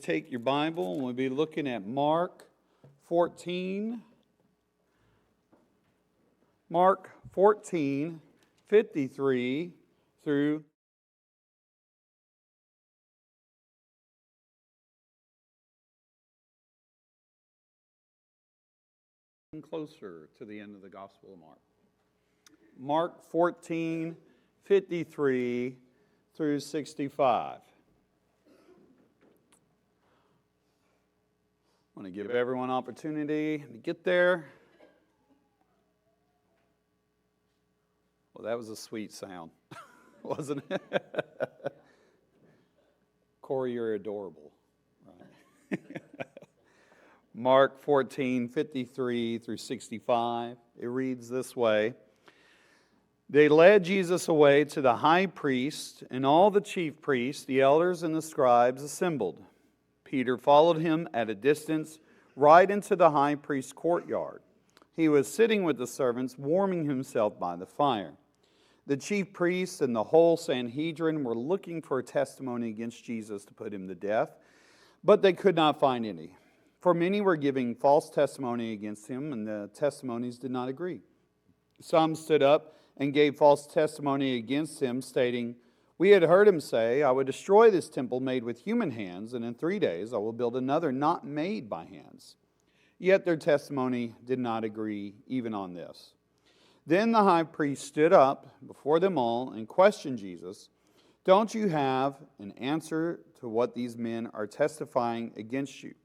take your Bible, and we'll be looking at Mark 14. Mark 14, 53 through closer to the end of the Gospel of Mark. Mark 14, 53 through 65. I want to give everyone an opportunity to get there. Well, that was a sweet sound, wasn't it? Corey, you're adorable. Right? Mark 14, 53 through 65. It reads this way. They led Jesus away to the high priest, and all the chief priests, the elders, and the scribes assembled. Peter followed him at a distance, right into the high priest's courtyard. He was sitting with the servants, warming himself by the fire. The chief priests and the whole Sanhedrin were looking for a testimony against Jesus to put him to death, but they could not find any. For many were giving false testimony against him, and the testimonies did not agree. Some stood up and gave false testimony against him, stating, "We had heard him say, 'I will destroy this temple made with human hands, and in 3 days I will build another not made by hands.' Yet their testimony did not agree even on this. Then the high priest stood up before them all and questioned Jesus, 'Don't you have an answer to what these men are testifying against you?'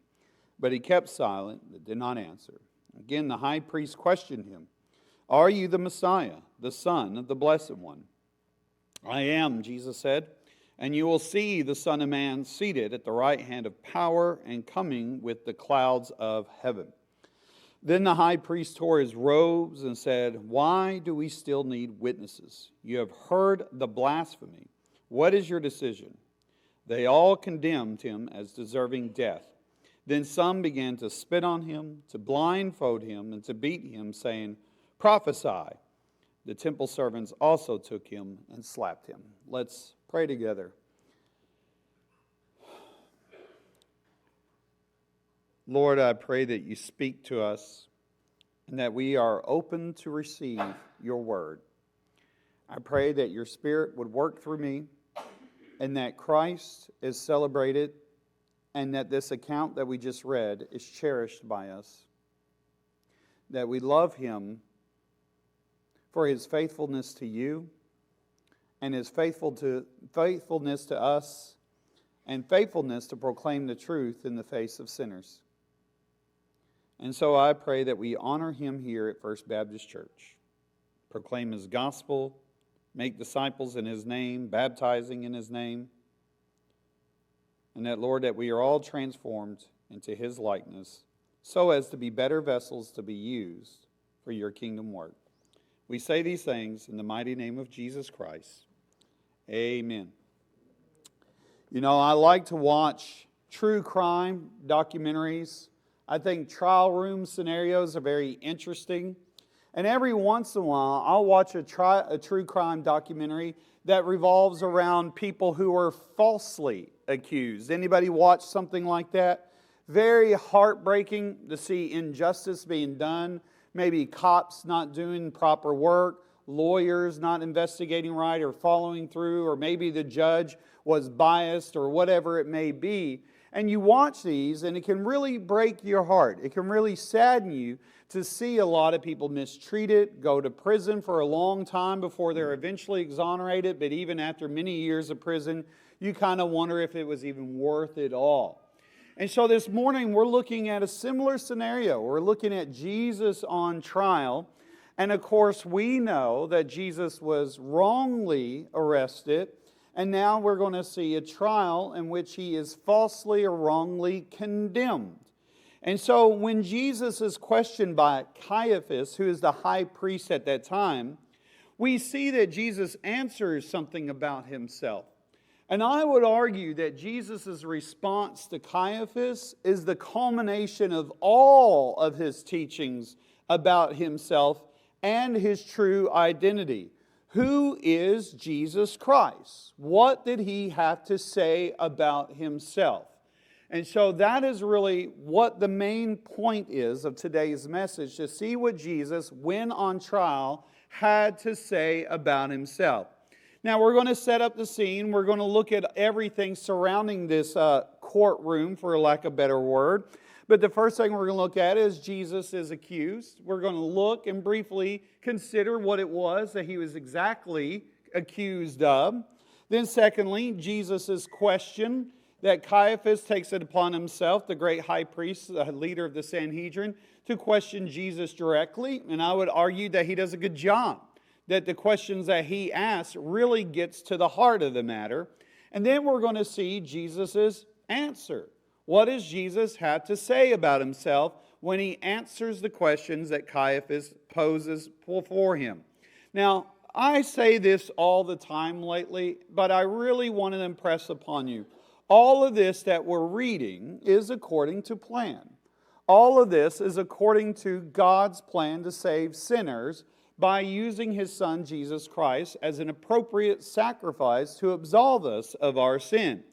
But he kept silent and did not answer. Again the high priest questioned him, 'Are you the Messiah, the Son of the Blessed One?' 'I am,' Jesus said, 'and you will see the Son of Man seated at the right hand of power and coming with the clouds of heaven.' Then the high priest tore his robes and said, 'Why do we still need witnesses? You have heard the blasphemy. What is your decision?' They all condemned him as deserving death. Then some began to spit on him, to blindfold him, and to beat him, saying, 'Prophesy.' The temple servants also took him and slapped him." Let's pray together. Lord, I pray that you speak to us and that we are open to receive your word. I pray that your Spirit would work through me and that Christ is celebrated and that this account that we just read is cherished by us. That we love him for his faithfulness to you and his faithfulness to us and faithfulness to proclaim the truth in the face of sinners. And so I pray that we honor him here at First Baptist Church, proclaim his gospel, make disciples in his name, baptizing in his name, and that, Lord, that we are all transformed into his likeness so as to be better vessels to be used for your kingdom work. We say these things in the mighty name of Jesus Christ. Amen. You know, I like to watch true crime documentaries. I think trial room scenarios are very interesting. And every once in a while, I'll watch a true crime documentary that revolves around people who are falsely accused. Anybody watch something like that? Very heartbreaking to see injustice being done. Maybe cops not doing proper work, lawyers not investigating right or following through, or maybe the judge was biased or whatever it may be. And you watch these and it can really break your heart. It can really sadden you to see a lot of people mistreated, go to prison for a long time before they're eventually exonerated. But even after many years of prison, you kind of wonder if it was even worth it all. And so this morning we're looking at a similar scenario. We're looking at Jesus on trial. And of course we know that Jesus was wrongly arrested. And now we're going to see a trial in which he is falsely or wrongly condemned. And so when Jesus is questioned by Caiaphas, who is the high priest at that time, we see that Jesus answers something about himself. And I would argue that Jesus' response to Caiaphas is the culmination of all of his teachings about himself and his true identity. Who is Jesus Christ? What did he have to say about himself? And so that is really what the main point is of today's message, to see what Jesus, when on trial, had to say about himself. Now we're going to set up the scene. We're going to look at everything surrounding this courtroom, for lack of a better word. But the first thing we're going to look at is Jesus is accused. We're going to look and briefly consider what it was that he was exactly accused of. Then secondly, Jesus' question that Caiaphas takes it upon himself, the great high priest, the leader of the Sanhedrin, to question Jesus directly. And I would argue that he does a good job, that the questions that he asks really gets to the heart of the matter. And then we're going to see Jesus' answer. What does Jesus have to say about himself when he answers the questions that Caiaphas poses for him? Now, I say this all the time lately, but I really want to impress upon you. All of this that we're reading is according to plan. All of this is according to God's plan to save sinners by using His Son, Jesus Christ, as an appropriate sacrifice to absolve us of our sin.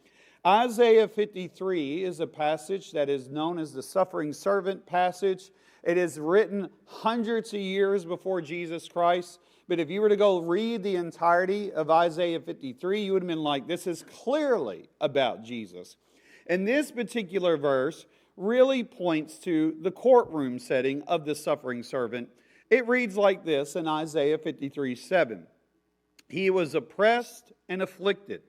Isaiah 53 is a passage that is known as the suffering servant passage. It is written hundreds of years before Jesus Christ. But if you were to go read the entirety of Isaiah 53, you would have been like, this is clearly about Jesus. And this particular verse really points to the courtroom setting of the suffering servant. It reads like this in Isaiah 53:7. He was oppressed and afflicted,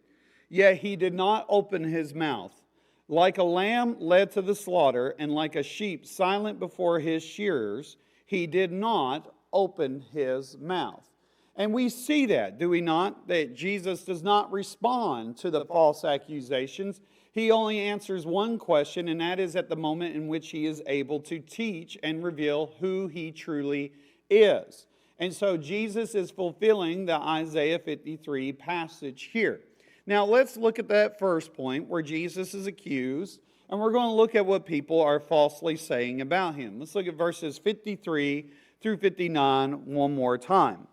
yet he did not open his mouth. Like a lamb led to the slaughter, and like a sheep silent before his shearers, he did not open his mouth. And we see that, do we not? That Jesus does not respond to the false accusations. He only answers one question, and that is at the moment in which he is able to teach and reveal who he truly is. And so Jesus is fulfilling the Isaiah 53 passage here. Now let's look at that first point where Jesus is accused, and we're going to look at what people are falsely saying about him. Let's look at verses 53 through 59 one more time.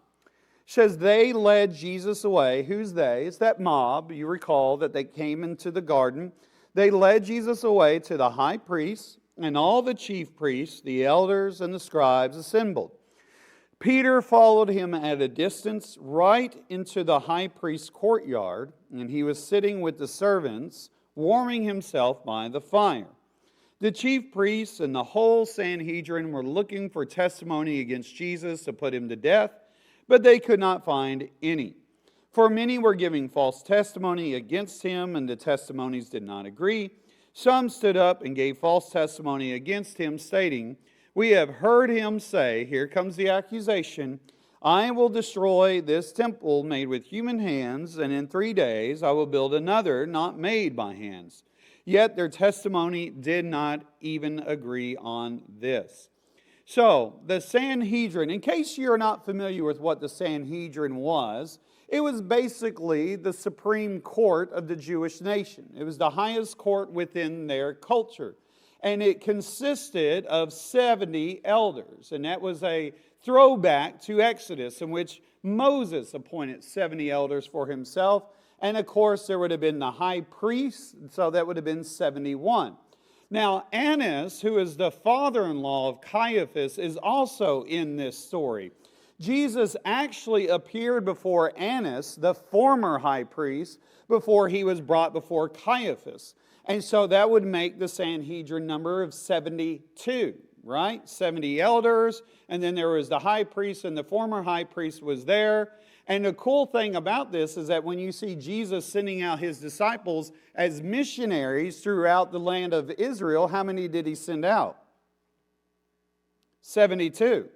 It says, they led Jesus away. Who's they? It's that mob. You recall that they came into the garden. They led Jesus away to the high priest, and all the chief priests, the elders, and the scribes assembled. Peter followed him at a distance right into the high priest's courtyard, and he was sitting with the servants, warming himself by the fire. The chief priests and the whole Sanhedrin were looking for testimony against Jesus to put him to death, but they could not find any. For many were giving false testimony against him, and the testimonies did not agree. Some stood up and gave false testimony against him, stating, we have heard him say, here comes the accusation, I will destroy this temple made with human hands, and in 3 days I will build another not made by hands. Yet their testimony did not even agree on this. So, the Sanhedrin, in case you're not familiar with what the Sanhedrin was, it was basically the supreme court of the Jewish nation. It was the highest court within their culture. And it consisted of 70 elders. And that was a throwback to Exodus, in which Moses appointed 70 elders for himself. And of course, there would have been the high priest, so that would have been 71. Now, Annas, who is the father-in-law of Caiaphas, is also in this story. Jesus actually appeared before Annas, the former high priest, before he was brought before Caiaphas. And so that would make the Sanhedrin number of 72, right? 70 elders, and then there was the high priest, and the former high priest was there. And the cool thing about this is that when you see Jesus sending out his disciples as missionaries throughout the land of Israel, how many did he send out? 72.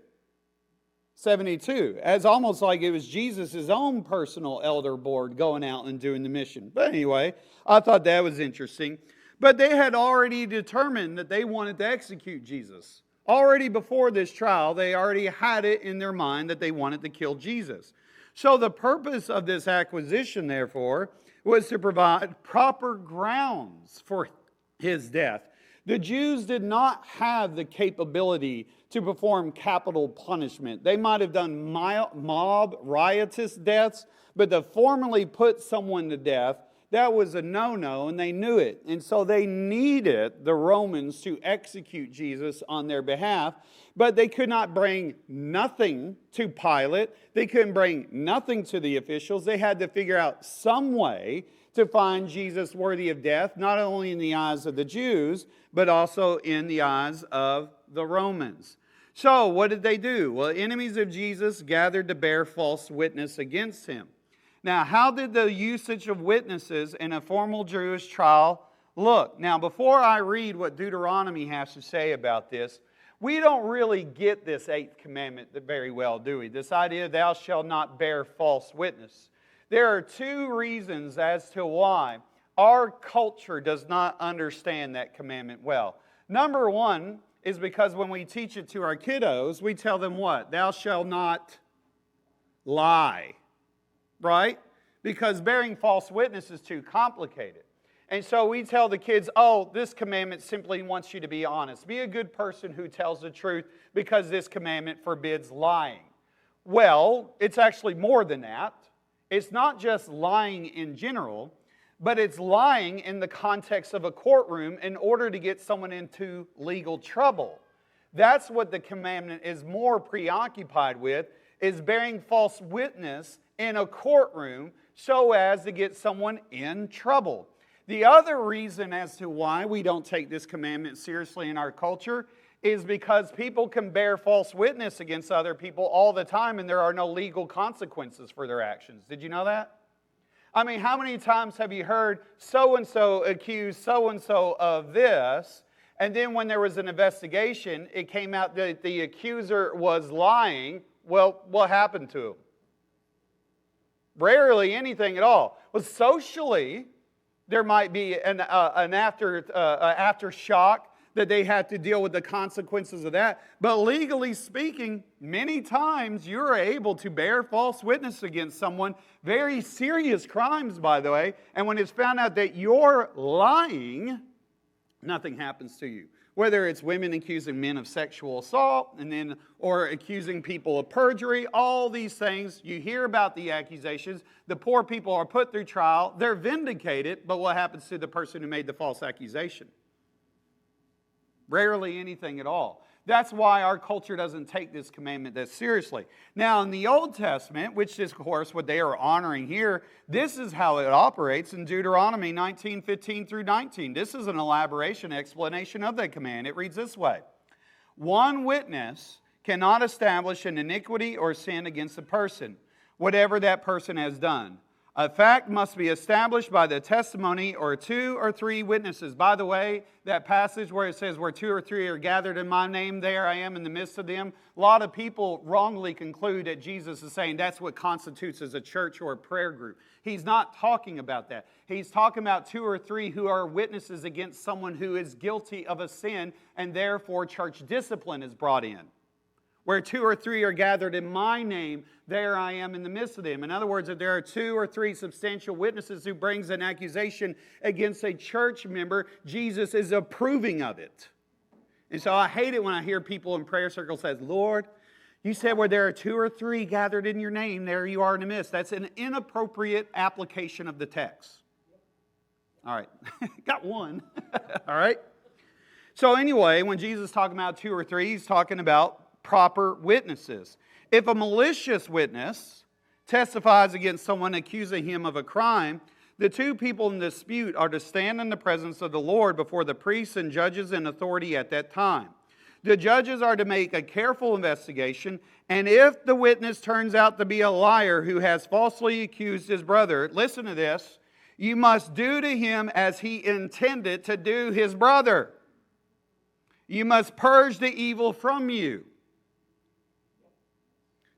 72. It's almost like it was Jesus' own personal elder board going out and doing the mission. But anyway, I thought that was interesting. But they had already determined that they wanted to execute Jesus. Already before this trial, they already had it in their mind that they wanted to kill Jesus. So the purpose of this acquisition, therefore, was to provide proper grounds for his death. The Jews did not have the capability to perform capital punishment. They might have done mob riotous deaths, but to formally put someone to death, That was a no-no, and they knew it. And so they needed the Romans to execute Jesus on their behalf, but they could not bring nothing to Pilate. They couldn't bring nothing to the officials. They had to figure out some way to find Jesus worthy of death, not only in the eyes of the Jews, but also in the eyes of the Romans. So what did they do? Well, enemies of Jesus gathered to bear false witness against him. Now, how did the usage of witnesses in a formal Jewish trial look? Now, before I read what Deuteronomy has to say about this, we don't really get this 8th commandment very well, do we? This idea, thou shalt not bear false witness. There are 2 reasons as to why our culture does not understand that commandment well. Number 1 is because when we teach it to our kiddos, we tell them what? Thou shalt not lie. Right? Because bearing false witness is too complicated. And so we tell the kids, oh, this commandment simply wants you to be honest. Be a good person who tells the truth because this commandment forbids lying. Well, it's actually more than that. It's not just lying in general, but it's lying in the context of a courtroom in order to get someone into legal trouble. That's what the commandment is more preoccupied with, is bearing false witness in a courtroom so as to get someone in trouble. The other reason as to why we don't take this commandment seriously in our culture is because people can bear false witness against other people all the time and there are no legal consequences for their actions. Did you know that? I mean, how many times have you heard so-and-so accuse so-and-so of this, and then when there was an investigation, it came out that the accuser was lying? Well, what happened to him? Rarely anything at all. Well, socially, there might be an aftershock that they had to deal with the consequences of that. But legally speaking, many times you're able to bear false witness against someone, very serious crimes, by the way, and when it's found out that you're lying, nothing happens to you. Whether it's women accusing men of sexual assault or accusing people of perjury, all these things, you hear about the accusations. The poor people are put through trial. They're vindicated, but what happens to the person who made the false accusation? Rarely anything at all. That's why our culture doesn't take this commandment that seriously. Now, in the Old Testament, which is, of course, what they are honoring here, this is how it operates in Deuteronomy 19:15 through 19. This is an elaboration, explanation of that command. It reads this way. One witness cannot establish an iniquity or sin against a person, whatever that person has done. A fact must be established by the testimony or 2 or 3 witnesses. By the way, that passage where it says, where 2 or 3 are gathered in my name, there I am in the midst of them. A lot of people wrongly conclude that Jesus is saying that's what constitutes as a church or a prayer group. He's not talking about that. He's talking about 2 or 3 who are witnesses against someone who is guilty of a sin, and therefore church discipline is brought in. Where 2 or 3 are gathered in my name, there I am in the midst of them. In other words, if there are 2 or 3 substantial witnesses who brings an accusation against a church member, Jesus is approving of it. And so I hate it when I hear people in prayer circles say, Lord, you said where there are 2 or 3 gathered in your name, there you are in the midst. That's an inappropriate application of the text. All right, got one. All right. So anyway, when Jesus is talking about 2 or 3, he's talking about proper witnesses. If a malicious witness testifies against someone accusing him of a crime, the 2 people in dispute are to stand in the presence of the Lord before the priests and judges in authority at that time. The judges are to make a careful investigation, and if the witness turns out to be a liar who has falsely accused his brother, listen to this, you must do to him as he intended to do his brother. You must purge the evil from you.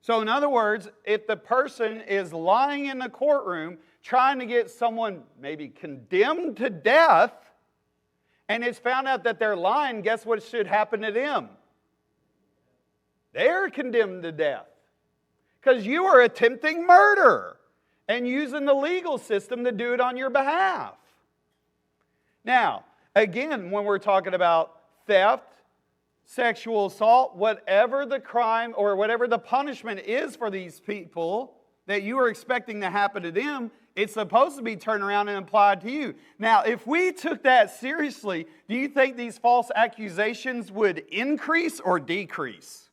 So in other words, if the person is lying in the courtroom trying to get someone maybe condemned to death, and it's found out that they're lying, guess what should happen to them? They're condemned to death. Because you are attempting murder and using the legal system to do it on your behalf. Now, again, when we're talking about theft, sexual assault, whatever the crime or whatever the punishment is for these people that you are expecting to happen to them, It's supposed to be turned around and applied to you. Now, if we took that seriously, do you think these false accusations would increase or decrease?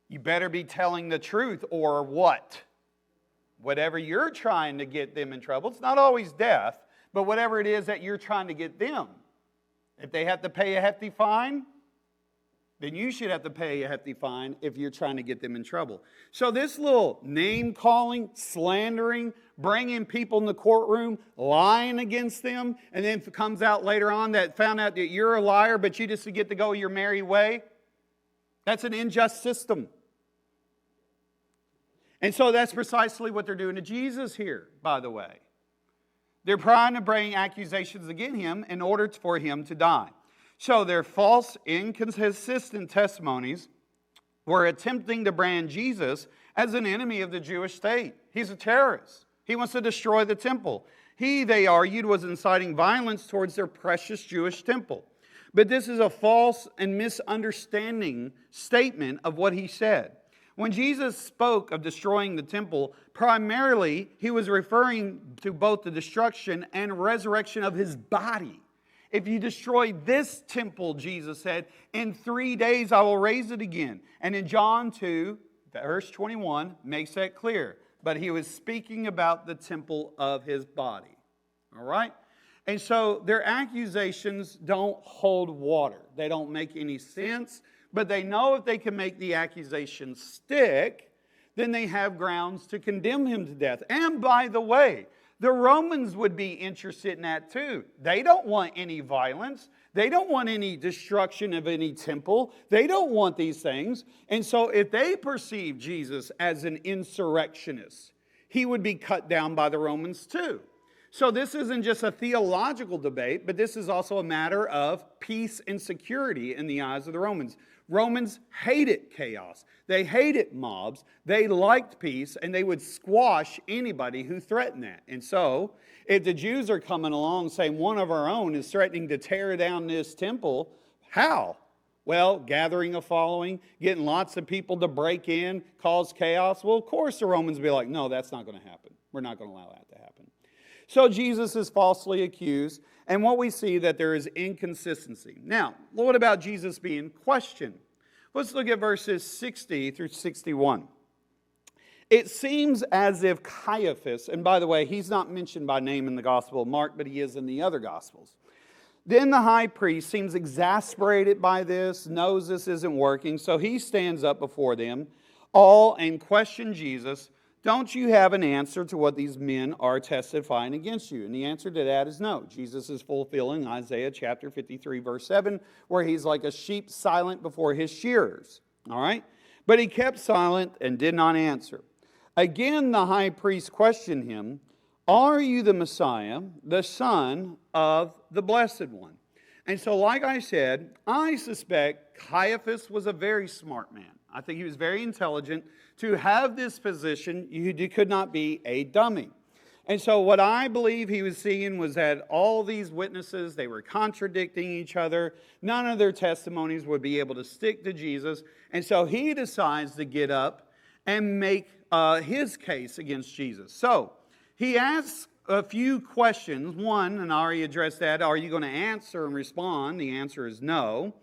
You better be telling the truth or what? Whatever you're trying to get them in trouble. It's not always death, but whatever it is that you're trying to get them. If they have to pay a hefty fine, then you should have to pay a hefty fine if you're trying to get them in trouble. So this little name-calling, slandering, bringing people in the courtroom, lying against them, and then if it comes out later on that found out that you're a liar, but you just get to go your merry way, that's an unjust system. And so that's precisely what they're doing to Jesus here, by the way. They're trying to bring accusations against him in order for him to die. So their false, inconsistent testimonies were attempting to brand Jesus as an enemy of the Jewish state. He's a terrorist. He wants to destroy the temple. He, they argued, was inciting violence towards their precious Jewish temple. But this is a false and misunderstanding statement of what he said. When Jesus spoke of destroying the temple, primarily he was referring to both the destruction and resurrection of his body. If you destroy this temple, Jesus said, in 3 days I will raise it again. And in John 2, verse 21, makes that clear. But he was speaking about the temple of his body. All right? And so their accusations don't hold water. They don't make any sense. But they know if they can make the accusation stick, then they have grounds to condemn him to death. And by the way, the Romans would be interested in that too. They don't want any violence. They don't want any destruction of any temple. They don't want these things. And so if they perceive Jesus as an insurrectionist, he would be cut down by the Romans too. So this isn't just a theological debate, but this is also a matter of peace and security in the eyes of the Romans. Romans hated chaos. They hated mobs. They liked peace, and they would squash anybody who threatened that. And so, if the Jews are coming along saying one of our own is threatening to tear down this temple, how? Well, gathering a following, getting lots of people to break in, cause chaos. Well, of course the Romans would be like, no, that's not going to happen. We're not going to allow that to happen. So Jesus is falsely accused, and what we see that there is inconsistency. Now, what about Jesus being questioned? Let's look at verses 60 through 61. It seems as if Caiaphas, and by the way, he's not mentioned by name in the Gospel of Mark, but he is in the other Gospels. Then the high priest seems exasperated by this, knows this isn't working, so he stands up before them all and questions Jesus. Don't you have an answer to what these men are testifying against you? And the answer to that is no. Jesus is fulfilling Isaiah chapter 53, verse 7, where he's like a sheep silent before his shearers. All right? But he kept silent and did not answer. Again, the high priest questioned him, are you the Messiah, the Son of the Blessed One? And so, like I said, I suspect Caiaphas was a very smart man. I think he was very intelligent. To have this position, you could not be a dummy. And so what I believe he was seeing was that all these witnesses, they were contradicting each other. None of their testimonies would be able to stick to Jesus. And so he decides to get up and make his case against Jesus. So he asks a few questions. One, and I already addressed that, are you going to answer and respond? The answer is no.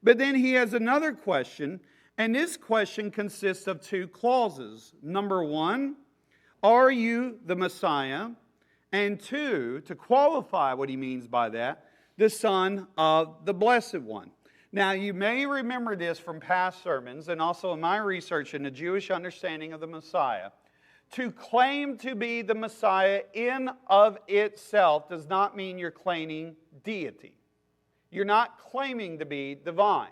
But then he has another question. And this question consists of two clauses. Number one, are you the Messiah? And two, to qualify what he means by that, the Son of the Blessed One. Now, you may remember this from past sermons and also in my research in the Jewish understanding of the Messiah. To claim to be the Messiah in of itself does not mean you're claiming deity. You're not claiming to be divine.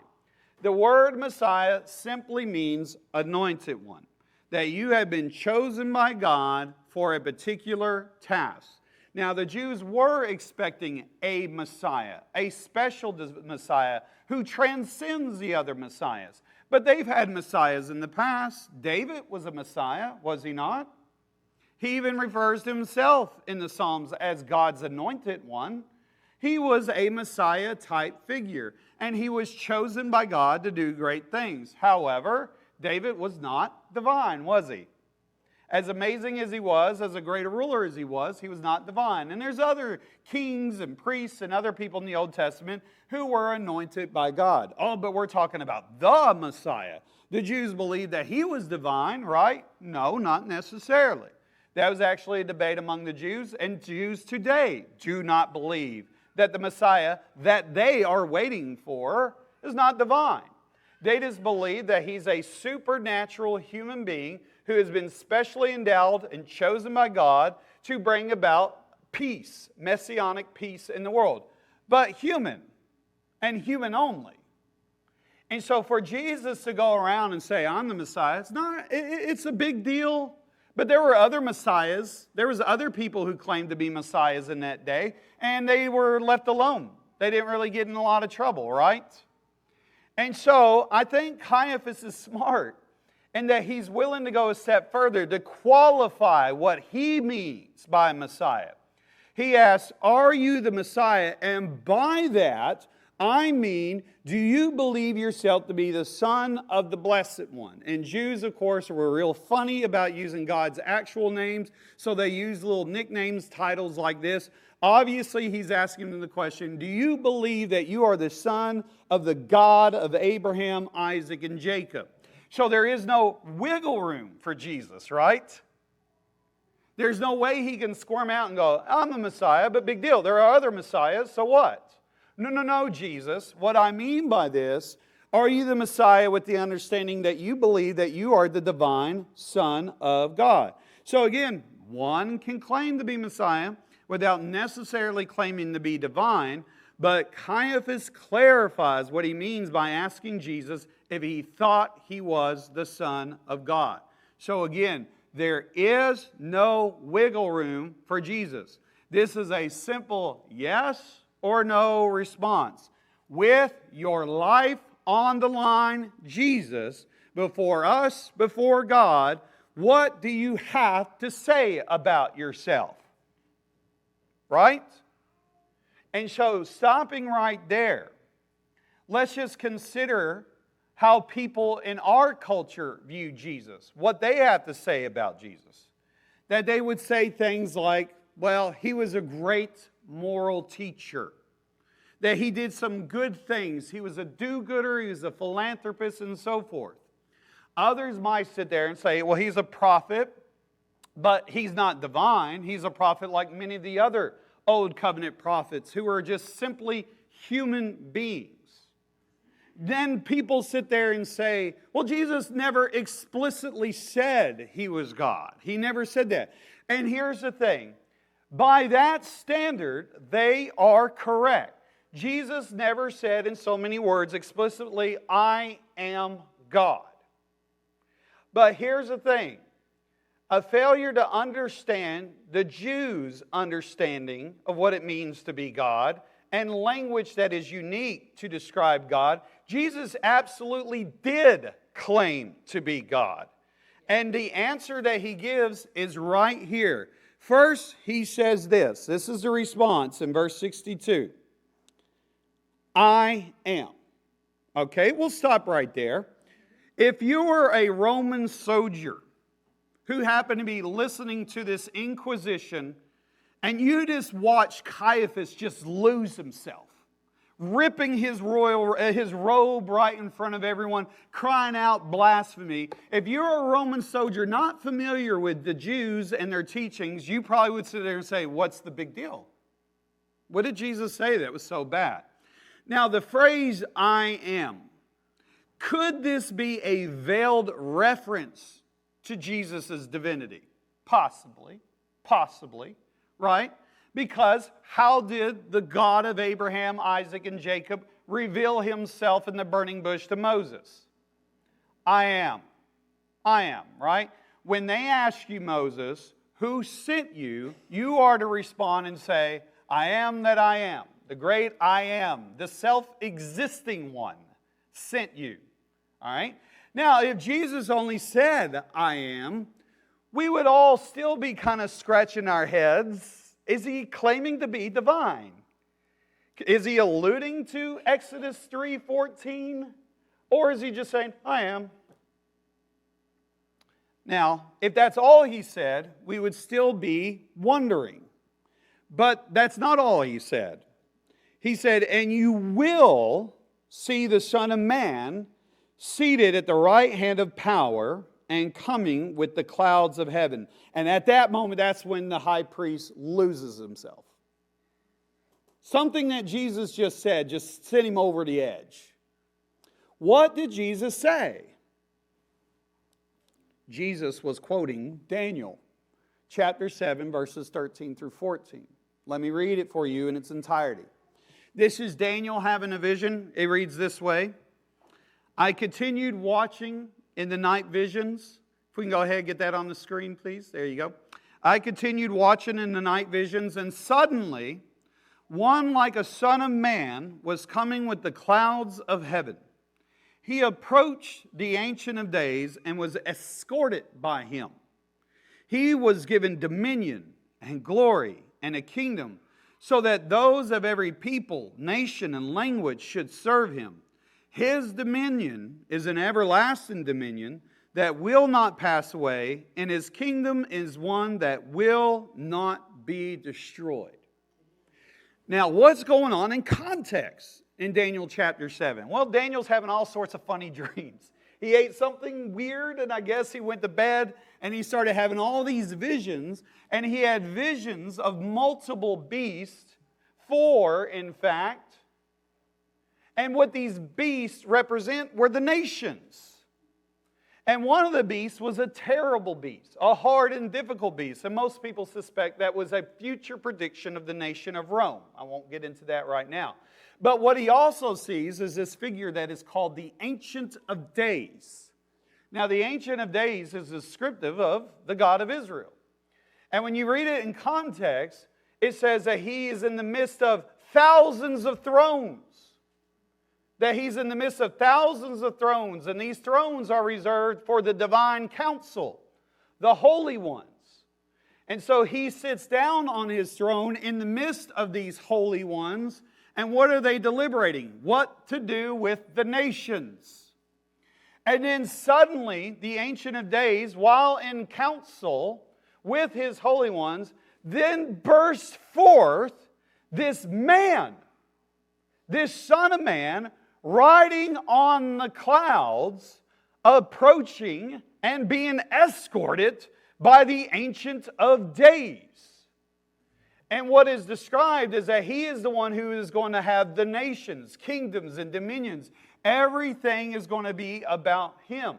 The word Messiah simply means anointed one, that you have been chosen by God for a particular task. Now, the Jews were expecting a Messiah, a special Messiah who transcends the other Messiahs. But they've had Messiahs in the past. David was a Messiah, was he not? He even refers to himself in the Psalms as God's anointed one. He was a Messiah-type figure, and he was chosen by God to do great things. However, David was not divine, was he? As amazing as he was, as a great ruler as he was not divine. And there's other kings and priests and other people in the Old Testament who were anointed by God. Oh, but we're talking about the Messiah. The Jews believed that he was divine, right? No, not necessarily. That was actually a debate among the Jews, and Jews today do not believe that the Messiah that they are waiting for is not divine. They just believe that he's a supernatural human being who has been specially endowed and chosen by God to bring about peace, messianic peace in the world. But human, and human only. And so for Jesus to go around and say, I'm the Messiah, it's a big deal. But there were other messiahs. There was other people who claimed to be messiahs in that day, and they were left alone. They didn't really get in a lot of trouble, right? And so I think Caiaphas is smart in that he's willing to go a step further to qualify what he means by Messiah. He asks, are you the Messiah? And by that, I mean, do you believe yourself to be the Son of the Blessed One? And Jews, of course, were real funny about using God's actual names, so they use little nicknames, titles like this. Obviously, he's asking them the question, do you believe that you are the son of the God of Abraham, Isaac, and Jacob? So there is no wiggle room for Jesus, right? There's no way he can squirm out and go, I'm the Messiah, but big deal. There are other Messiahs, so what? No, Jesus. What I mean by this, are you the Messiah with the understanding that you believe that you are the divine Son of God? So again, one can claim to be Messiah without necessarily claiming to be divine, but Caiaphas clarifies what he means by asking Jesus if he thought he was the Son of God. So again, there is no wiggle room for Jesus. This is a simple yes or no response. With your life on the line, Jesus, before us, before God, what do you have to say about yourself? Right? And so, stopping right there, let's just consider how people in our culture view Jesus, what they have to say about Jesus. That they would say things like, well, he was a great moral teacher. That he did some good things. He was a do-gooder, he was a philanthropist, and so forth. Others might sit there and say, well, he's a prophet, but he's not divine. He's a prophet like many of the other Old Covenant prophets who are just simply human beings. Then people sit there and say, well, Jesus never explicitly said he was God. He never said that. And here's the thing. By that standard, they are correct. Jesus never said in so many words explicitly, I am God. But here's the thing. A failure to understand the Jews' understanding of what it means to be God and language that is unique to describe God, Jesus absolutely did claim to be God. And the answer that he gives is right here. First, he says this. This is the response in verse 62. I am. Okay, we'll stop right there. If you were a Roman soldier who happened to be listening to this inquisition, and you just watch Caiaphas just lose himself, ripping his robe right in front of everyone, crying out blasphemy. If you're a Roman soldier not familiar with the Jews and their teachings, you probably would sit there and say, what's the big deal? What did Jesus say that was so bad? Now, the phrase, I am, could this be a veiled reference to Jesus' divinity? Possibly, right? Because how did the God of Abraham, Isaac, and Jacob reveal himself in the burning bush to Moses? I am, right? When they ask you, Moses, who sent you, you are to respond and say, I am that I am. The great I am, the self-existing one, sent you. All right? Now, if Jesus only said, I am, we would all still be kind of scratching our heads. Is he claiming to be divine? Is he alluding to Exodus 3:14? Or is he just saying, I am? Now, if that's all he said, we would still be wondering. But that's not all he said. He said, and you will see the Son of Man seated at the right hand of power and coming with the clouds of heaven. And at that moment, that's when the high priest loses himself. Something that Jesus just said just sent him over the edge. What did Jesus say? Jesus was quoting Daniel, chapter 7, verses 13 through 14. Let me read it for you in its entirety. This is Daniel having a vision. It reads this way. I continued watching in the night visions. If we can go ahead and get that on the screen, please. There you go. I continued watching in the night visions, and suddenly, one like a son of man was coming with the clouds of heaven. He approached the Ancient of Days and was escorted by him. He was given dominion and glory and a kingdom, so that those of every people, nation, and language should serve him. His dominion is an everlasting dominion that will not pass away, and his kingdom is one that will not be destroyed. Now, what's going on in context in Daniel chapter 7? Well, Daniel's having all sorts of funny dreams. He ate something weird, and I guess he went to bed, and he started having all these visions, and he had visions of multiple beasts, 4 in fact. And what these beasts represent were the nations. And one of the beasts was a terrible beast, a hard and difficult beast. And most people suspect that was a future prediction of the nation of Rome. I won't get into that right now. But what he also sees is this figure that is called the Ancient of Days. Now, the Ancient of Days is descriptive of the God of Israel. And when you read it in context, it says that he is in the midst of thousands of thrones. That he's in the midst of thousands of thrones, and these thrones are reserved for the divine council, the holy ones. And so he sits down on his throne in the midst of these holy ones, and what are they deliberating? What to do with the nations. And then suddenly, the Ancient of Days, while in council with his holy ones, then bursts forth this man, this Son of Man, riding on the clouds, approaching and being escorted by the Ancient of Days. And what is described is that he is the one who is going to have the nations, kingdoms, and dominions. Everything is going to be about him.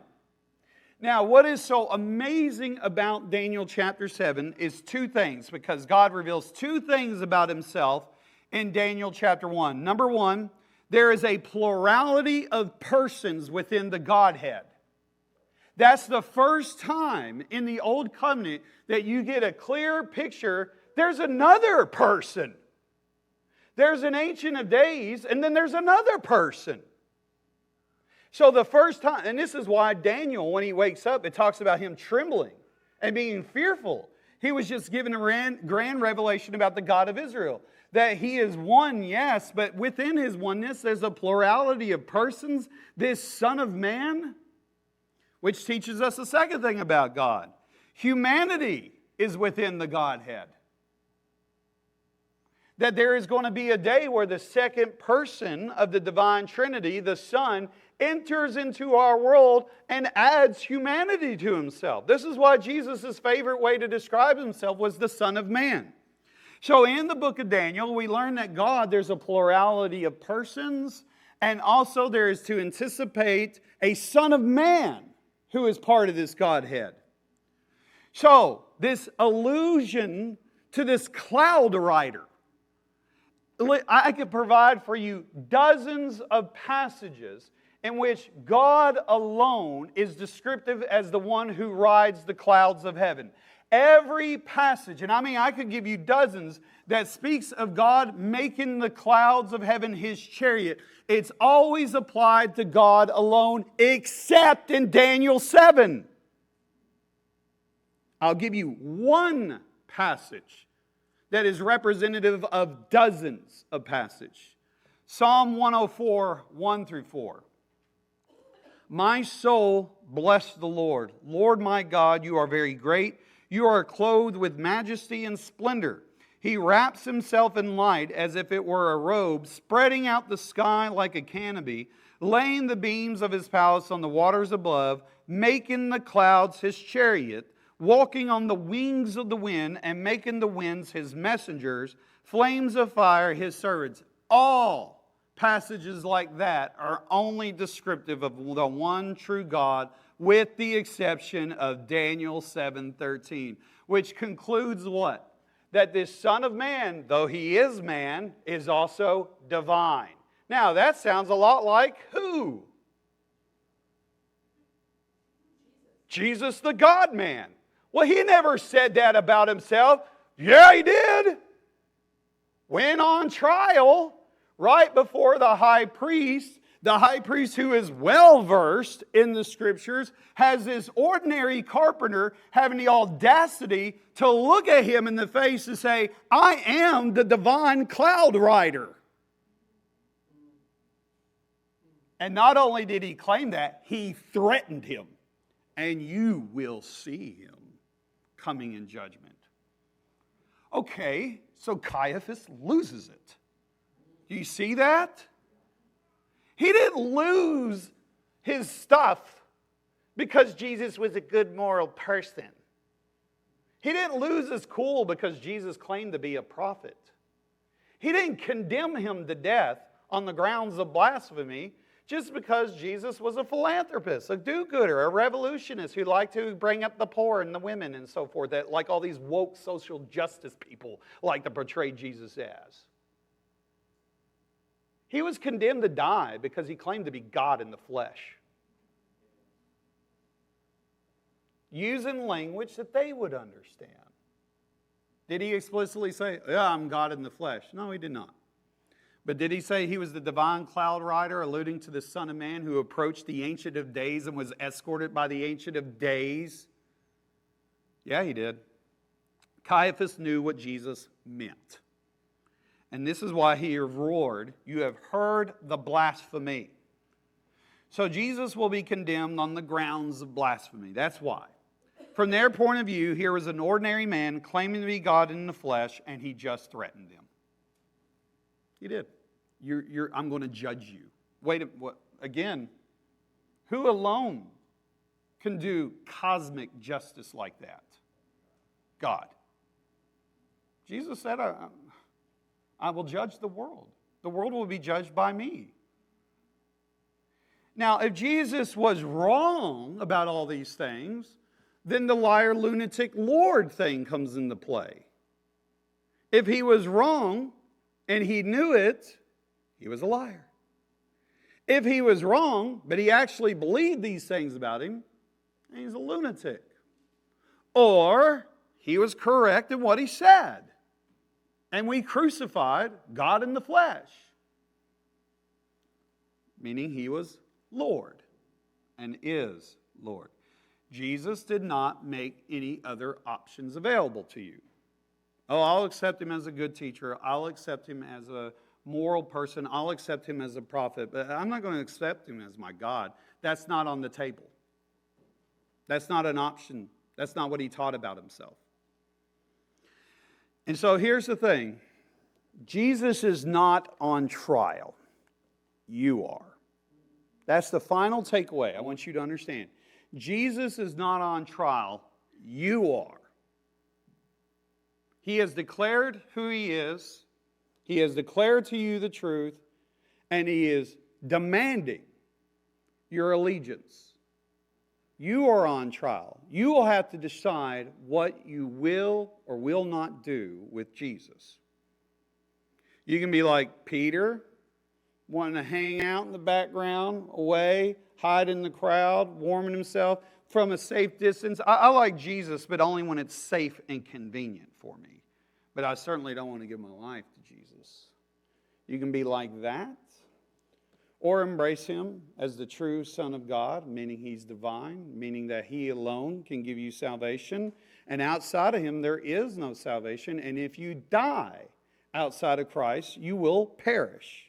Now, what is so amazing about Daniel chapter 7 is 2 things, because God reveals 2 things about himself in Daniel chapter 1. Number 1, there is a plurality of persons within the Godhead. That's the first time in the Old Covenant that you get a clear picture. There's another person. There's an Ancient of Days, and then there's another person. So the first time, and this is why Daniel, when he wakes up, it talks about him trembling and being fearful. He was just given a grand revelation about the God of Israel. That he is one, yes, but within his oneness, there's a plurality of persons. This Son of Man, which teaches us a second thing about God. Humanity is within the Godhead. That there is going to be a day where the second person of the divine Trinity, the Son, enters into our world and adds humanity to himself. This is why Jesus' favorite way to describe himself was the Son of Man. So in the book of Daniel, we learn that God, there's a plurality of persons, and also there is to anticipate a Son of Man who is part of this Godhead. So, this allusion to this cloud rider, I could provide for you dozens of passages in which God alone is descriptive as the one who rides the clouds of heaven. Every passage, and I could give you dozens, that speaks of God making the clouds of heaven his chariot. It's always applied to God alone, except in Daniel 7. I'll give you one passage that is representative of dozens of passages. Psalm 104, 1 through 4. My soul, bless the Lord. Lord my God, you are very great. You are clothed with majesty and splendor. He wraps himself in light as if it were a robe, spreading out the sky like a canopy, laying the beams of his palace on the waters above, making the clouds his chariot, walking on the wings of the wind, and making the winds his messengers, flames of fire his servants. All passages like that are only descriptive of the one true God, with the exception of Daniel 7:13, which concludes what? That this Son of Man, though he is man, is also divine. Now, that sounds a lot like who? Jesus the God-man. Well, he never said that about himself. Yeah, he did. When on trial, right before the high priest who is well-versed in the Scriptures, has this ordinary carpenter having the audacity to look at him in the face and say, I am the divine cloud rider. And not only did he claim that, he threatened him. And you will see him coming in judgment. Okay, so Caiaphas loses it. Do you see that? He didn't lose his stuff because Jesus was a good moral person. He didn't lose his cool because Jesus claimed to be a prophet. He didn't condemn him to death on the grounds of blasphemy just because Jesus was a philanthropist, a do-gooder, a revolutionist who liked to bring up the poor and the women and so forth, that like all these woke social justice people like to portray Jesus as. He was condemned to die because he claimed to be God in the flesh, using language that they would understand. Did he explicitly say, yeah, I'm God in the flesh? No, he did not. But did he say he was the divine cloud rider, alluding to the Son of Man who approached the Ancient of Days and was escorted by the Ancient of Days? Yeah, he did. Caiaphas knew what Jesus meant. And this is why he roared, you have heard the blasphemy. So Jesus will be condemned on the grounds of blasphemy. That's why. From their point of view, here was an ordinary man claiming to be God in the flesh, and he just threatened them. He did. I'm going to judge you. Again, who alone can do cosmic justice like that? God. Jesus said, I will judge the world. The world will be judged by me. Now, if Jesus was wrong about all these things, then the liar, lunatic, Lord thing comes into play. If he was wrong and he knew it, he was a liar. If he was wrong, but he actually believed these things about him, he's a lunatic. Or he was correct in what he said. And we crucified God in the flesh. Meaning he was Lord and is Lord. Jesus did not make any other options available to you. Oh, I'll accept him as a good teacher. I'll accept him as a moral person. I'll accept him as a prophet. But I'm not going to accept him as my God. That's not on the table. That's not an option. That's not what he taught about himself. And so here's the thing. Jesus is not on trial. You are. That's the final takeaway I want you to understand. Jesus is not on trial. You are. He has declared who he is. He has declared to you the truth. And he is demanding your allegiance. You are on trial. You will have to decide what you will or will not do with Jesus. You can be like Peter, wanting to hang out in the background, away, hide in the crowd, warming himself from a safe distance. I like Jesus, but only when it's safe and convenient for me. But I certainly don't want to give my life to Jesus. You can be like that, or embrace him as the true Son of God, meaning he's divine, meaning that he alone can give you salvation. And outside of him, there is no salvation. And if you die outside of Christ, you will perish.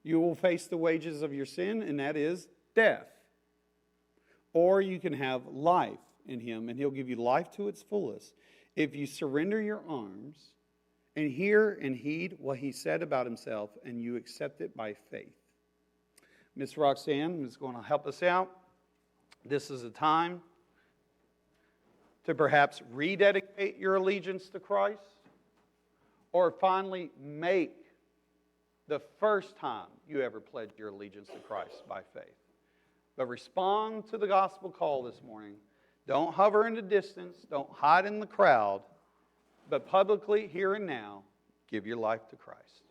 You will face the wages of your sin, and that is death. or you can have life in Him, and He'll give you life to its fullest if you surrender your arms and hear and heed what He said about Himself, and you accept it by faith. Miss Roxanne is going to help us out. This is a time to perhaps rededicate your allegiance to Christ, or finally make the first time you ever pledged your allegiance to Christ by faith. But respond to the gospel call this morning. Don't hover in the distance. Don't hide in the crowd. But publicly, here and now, give your life to Christ.